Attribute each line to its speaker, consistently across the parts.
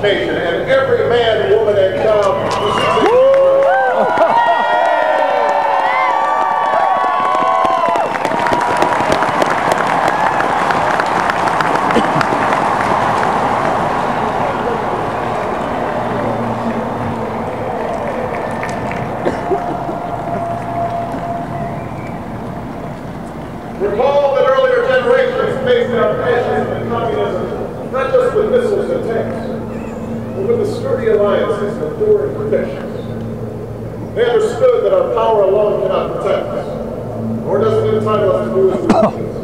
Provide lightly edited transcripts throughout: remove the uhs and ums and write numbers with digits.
Speaker 1: nation, and every man, woman, and child who seeks a recall that earlier generations faced our passions and communism not just with missiles and tanks, but with the sturdy alliances and enduring traditions. They understood that our power alone cannot protect us, nor does it entitle us to do as we please.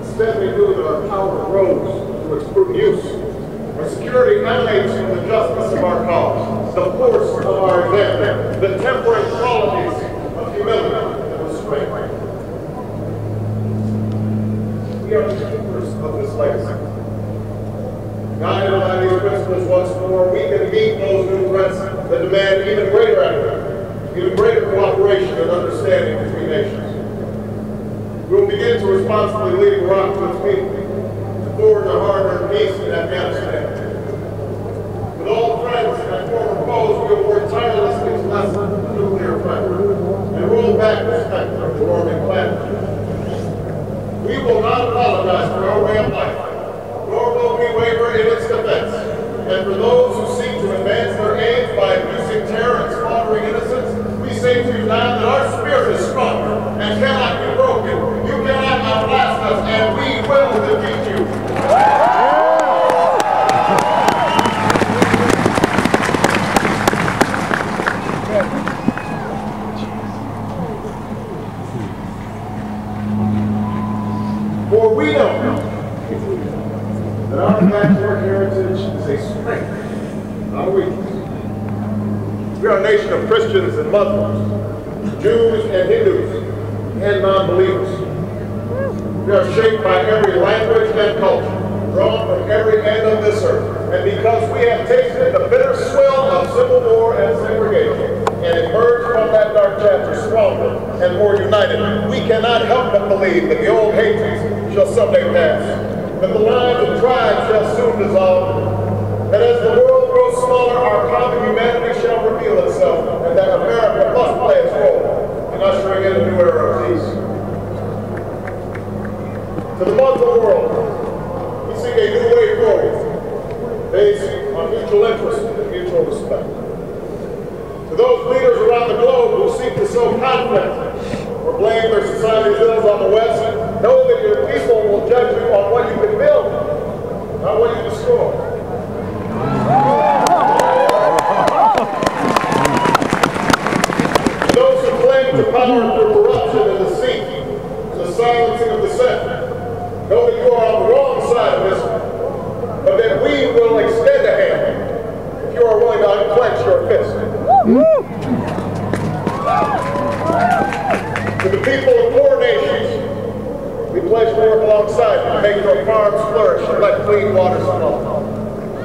Speaker 1: Instead, they knew that our power grows through its prudent use. Our security emanates from the justice of our cause, the force of our example, the temperate qualities of humility and restraint. We are the keepers of this legacy. Guided by these principles once more, we can meet those new threats that demand even greater effort, even greater cooperation and understanding between nations. We will begin to responsibly lead Iraq to its people, to forward a hard-earned peace in Afghanistan. With all friends and former foes, we will work tirelessly to lessen the nuclear threat and roll back the specter of the warming planet. We will not apologize for our way of life, nor will we waver in its defense. And for those who seek to advance their aims by abusing terror and slaughtering innocents, we say to you now that our spirit is stronger and cannot be broken. You cannot outlast us, and we will defeat you. For we know that our backward heritage is a strength, not a weakness. We are a nation of Christians and Muslims, Jews and Hindus, and non-believers. We are shaped by every language and culture, drawn from every end of this earth. And because we have tasted the bitter swill of civil war and segregation, and emerged from that dark chapter stronger and more united, we cannot help but believe that the old hatreds shall someday pass, that the lines of tribes shall soon dissolve, that as the world grows smaller, our common humanity shall reveal itself, and that America must play its role in ushering in a new era of peace. To the Muslim world, we seek a new way forward, based on mutual interest and mutual respect. To those leaders around the globe who seek to sow conflict or blame their society's ills on the West, know that your people will judge you on what you can build, not what you destroy. To those who claim to power through corruption and deceit and the silencing of dissent, know that you are on the wrong side of history, but that we will extend a hand if you are willing to unclench your fist. To the people of poor nations, we pledge to work alongside you to make your farms flourish and let clean waters flow,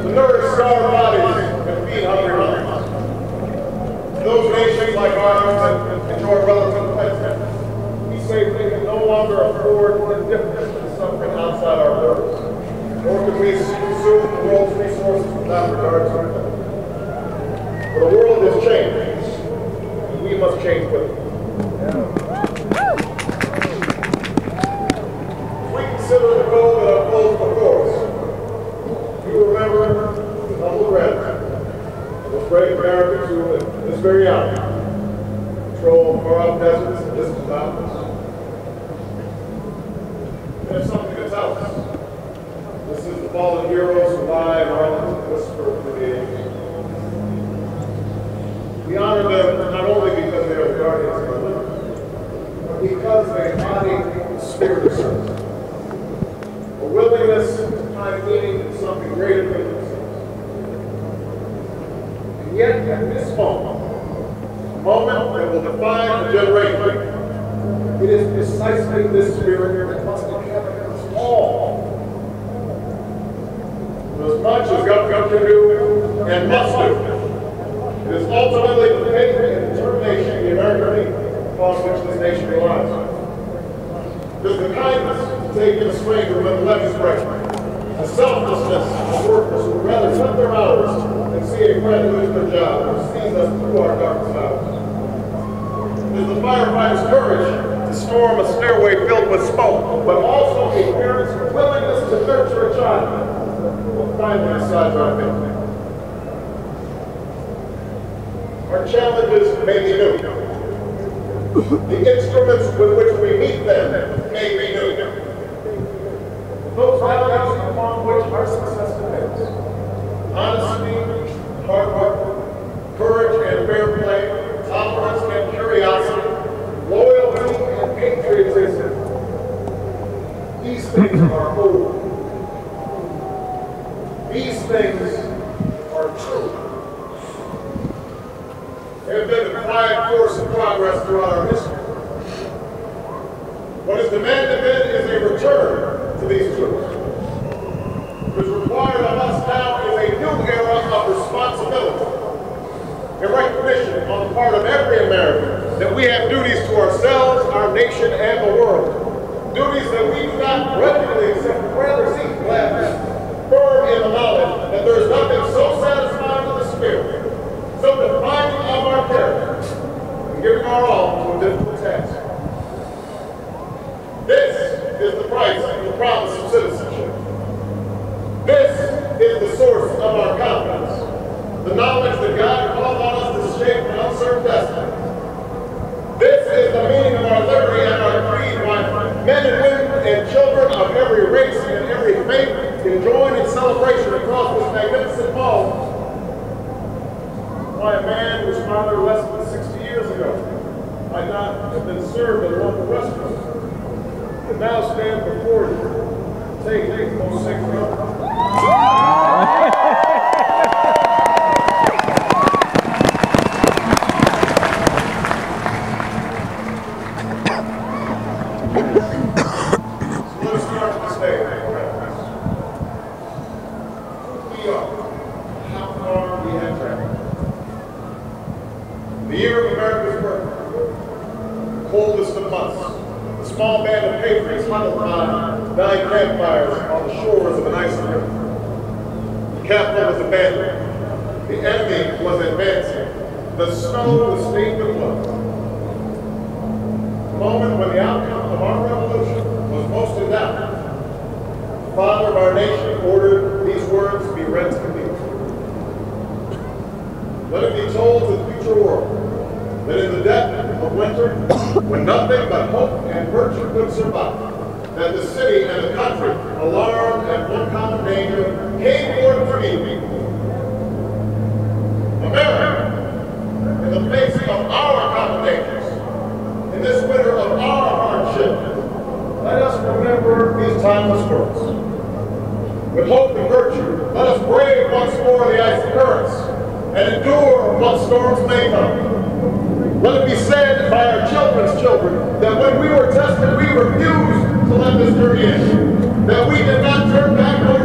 Speaker 1: to nourish starved bodies and feed hungry minds. To those nations like ours that enjoy relative plenty, we say we can no longer afford indifference to suffering outside our borders, nor can we consume the world's resources without regard to it. For the world has changed, and we must change with it. If we consider the goal that unfolds before us, you remember with humble gratitude those brave Americans who, at this very hour, patrol far-off deserts and distant mountains. They have something to tell us. This is the fallen heroes who lie in Arlington, whisper through the ages. We honor them not only because they are the guardians of our liberty, but because they embody the spirit of service, a willingness to find meaning in something greater than themselves. And yet, at this moment, a moment that will define a generation, it is precisely this spirit that must inhabit us all. As much as government can do and must do, it is ultimately the faith and determination the American people upon which this nation relies. It is the kindness to take in a stranger when the levees break. the selflessness of workers who rather cut their hours than see a friend lose their job, who sees us through our darkest hours. It is the firefighter's courage to storm a stairway filled with smoke, but also a parent's willingness to nurture a child will finally decide our fate. Our challenges may be new. The instruments with which we meet them may be new. Those values upon which our success depends: honesty, hard work, courage and fair play, tolerance and curiosity, loyalty and patriotism. These things are old. These things are true. They have been a quiet force of progress throughout our history. What is demanded then is a return to these truths. What is required of us now is a new era of responsibility, a recognition on the part of every American that we have duties to ourselves, our nation, and the world. Duties that we do not grudgingly accept, but rather seek gladly, firm in the knowledge that there is nothing so satisfying to the spirit, so defining of our character, and giving our all to a difficult task. This is the price and the promise of citizenship. This is the source of our confidence, the knowledge that God called on us to shape an uncertain destiny. This is the meaning of our liberty and our creed, why men and women and children of every race and every faith can join in celebration across this magnificent hall. Why a man whose father less than 60 years ago might not have been served in a local restaurant can now stand before you, take the most sacred oath. So let's start this day, friends. We are how far we have traveled. The year of America's birth, the coldest of months. A small band of patriots huddled by 9 campfires on the shores of an icy river. The capital was abandoned. The enemy was advancing. The snow was stained with blood. The moment when the outcome of our revolution was most in doubt, the father of our nation ordered these words to be read to the people. Let it be told to the future world that in the depth of winter, when nothing but hope and virtue could survive, that the city and the country, alarmed at one common danger, came forth to meet. America, in the face of our common dangers, in this winter of our hardship, let us remember these timeless words. With hope and virtue, let us brave once more the icy currents and endure what storms may come. Let it be said by our children's children that when we were tested, we refused to let this journey end, that we did not turn back nor